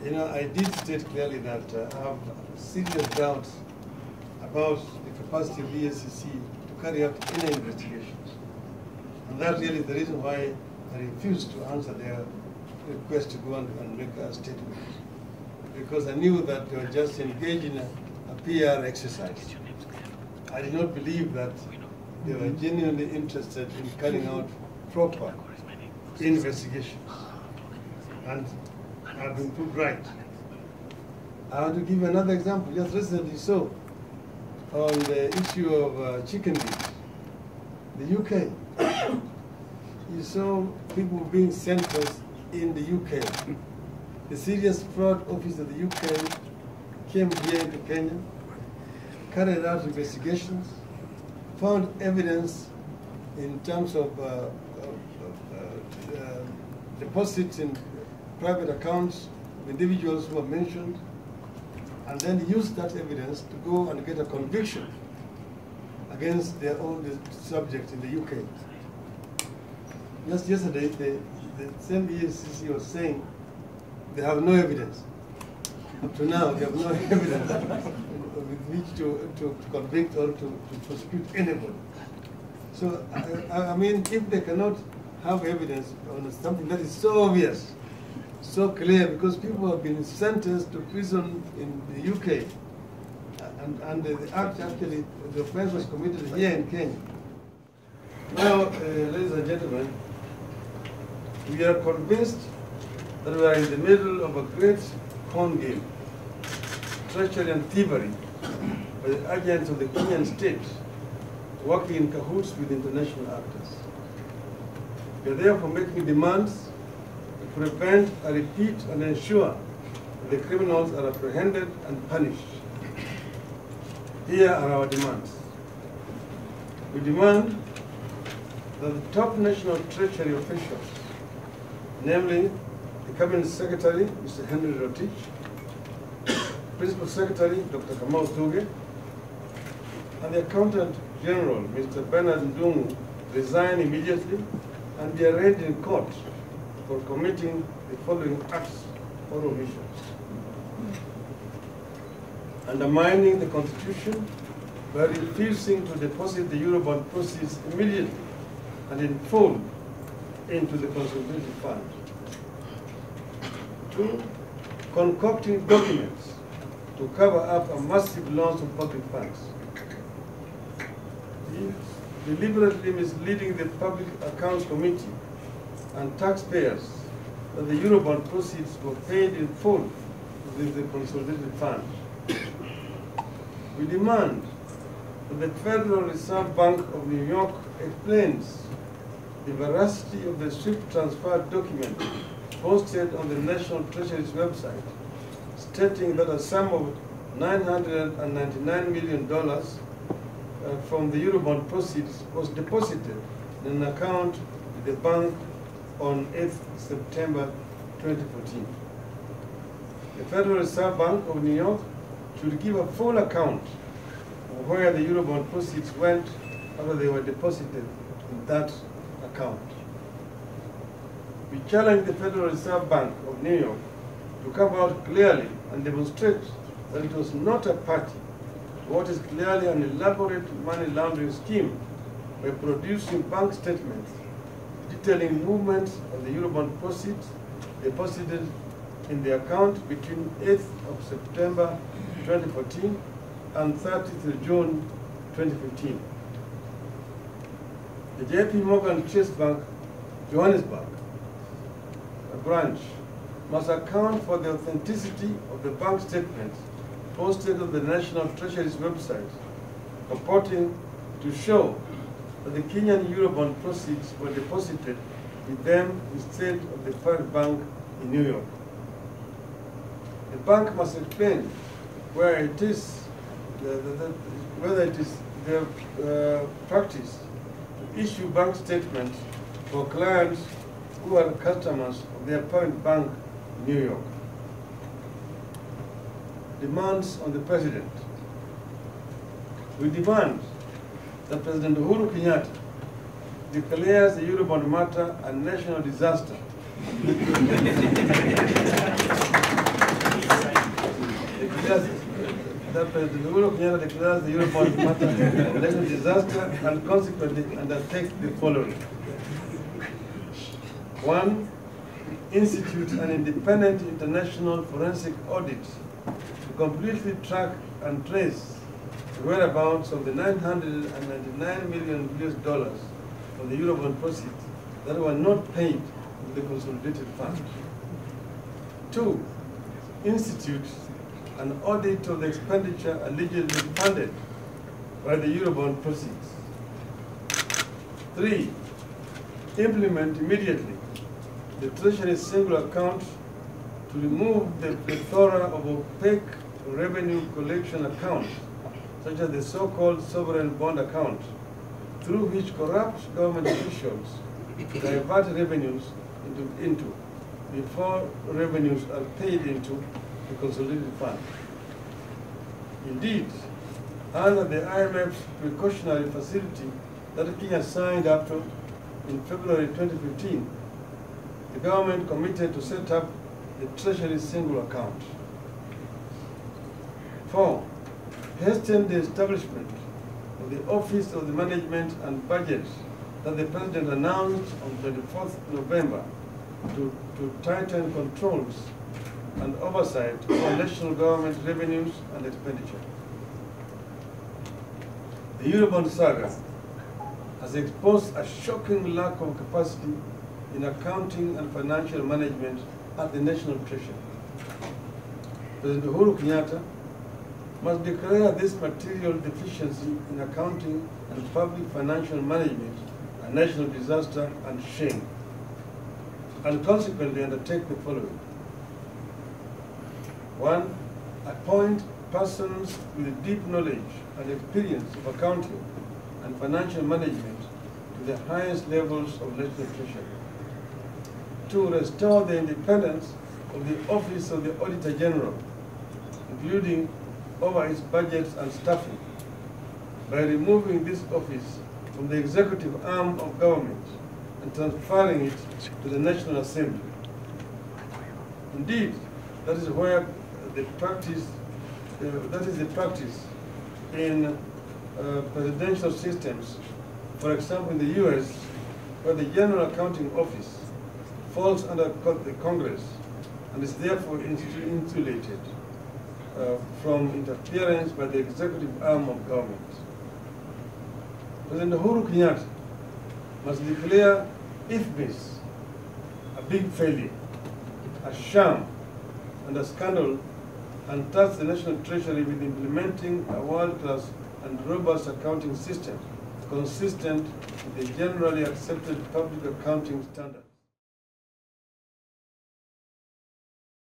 You know, I did state clearly that I have serious doubts about the capacity of the EACC to carry out any investigations. And that really is the reason why I refused to answer their request to go and make a statement. Because I knew that they were just engaged in a PR exercise. I did not believe that they were genuinely interested in carrying out proper investigations. And I've been proved right. I want to give you another example. Just recently saw on the issue of chicken meat, the UK. You saw people being sentenced in the UK. The serious fraud office of the UK came here to Kenya, carried out investigations, found evidence in terms of deposits in private accounts of individuals who were mentioned, and then used that evidence to go and get a conviction against their own subject in the UK. Just yesterday, the same EACC was saying they have no evidence. Up to now, they have no evidence with which to convict or to prosecute anybody. So, I mean, if they cannot have evidence on something that is so obvious, so clear, because people have been sentenced to prison in the UK, and the act actually, the offense was committed here in Kenya. Now, ladies and gentlemen, we are convinced that we are in the middle of a great con game, treachery and thievery by the agents of the Kenyan state working in cahoots with international actors. We are therefore making demands to prevent a repeat and ensure that the criminals are apprehended and punished. Here are our demands. We demand that the top national treasury officials, namely the Cabinet Secretary, Mr. Henry Rotich, Principal Secretary, Dr. Kamau Thuge, and the Accountant General, Mr. Bernard Ndungu, resign immediately and be arraigned in court for committing the following acts or omissions: undermining the Constitution by refusing to deposit the Eurobond proceeds immediately and in full into the consolidated fund. 2, concocting documents to cover up a massive loss of public funds. 3, deliberately misleading the Public Accounts Committee and taxpayers that the Eurobond proceeds were paid in full with the consolidated fund. We demand that the Federal Reserve Bank of New York explains the veracity of the SWIFT transfer document posted on the National Treasury's website, stating that a sum of $999 million from the Eurobond proceeds was deposited in an account with the bank on 8th September 2014. The Federal Reserve Bank of New York should give a full account of where the Eurobond proceeds went after they were deposited in that account. We challenge the Federal Reserve Bank of New York to come out clearly and demonstrate that it was not a party to what is clearly an elaborate money laundering scheme by producing bank statements detailing movements of the Eurobond proceeds deposited in the account between 8th of September 2014 and 30th of June 2015. The JP Morgan Chase Bank, Johannesburg, a branch, must account for the authenticity of the bank statements posted on the National Treasury's website, purporting to show that the Kenyan Eurobond proceeds were deposited with them instead of the parent bank in New York. The bank must explain where it is, whether it is their practice to issue bank statements for clients who are customers of their parent bank in New York. Demands on the President. We demand that President Uhuru Kenyatta declares the Eurobond matter a national disaster that President Uhuru Kenyatta declares the Eurobond matter a national disaster and consequently undertakes the following. 1. Institute an independent international forensic audit to completely track and trace the whereabouts of the $999 million of the Eurobond proceeds that were not paid to the consolidated fund. 2. Institute an audit of the expenditure allegedly funded by the Eurobond proceeds. 3. Implement immediately the Treasury single account to remove the plethora of opaque revenue collection accounts, such as the so-called sovereign bond account, through which corrupt government officials divert revenues into before revenues are paid into the consolidated fund. Indeed, under the IMF's precautionary facility that Kenya signed up to in February 2015, the government committed to set up the Treasury single account. 4. Hasten the establishment of the Office of the Management and Budget that the President announced on 24th November to tighten controls and oversight over national government revenues and expenditure. The Eurobond saga has exposed a shocking lack of capacity in accounting and financial management at the National Treasury. President Uhuru Kenyatta must declare this material deficiency in accounting and public financial management a national disaster and shame, and consequently undertake the following. 1. Appoint persons with deep knowledge and experience of accounting and financial management to the highest levels of national treasury. 2. Restore the independence of the Office of the Auditor General, including over its budgets and staffing, by removing this office from the executive arm of government and transferring it to the National Assembly. Indeed, that is where the practice, in presidential systems. For example, in the US, where the General Accounting Office falls under the Congress and is therefore insulated from interference by the executive arm of government. President Uhuru Kenyatta must declare IFMIS a big failure, a sham, and a scandal, and task the National Treasury with implementing a world-class and robust accounting system consistent with the generally accepted public accounting standards.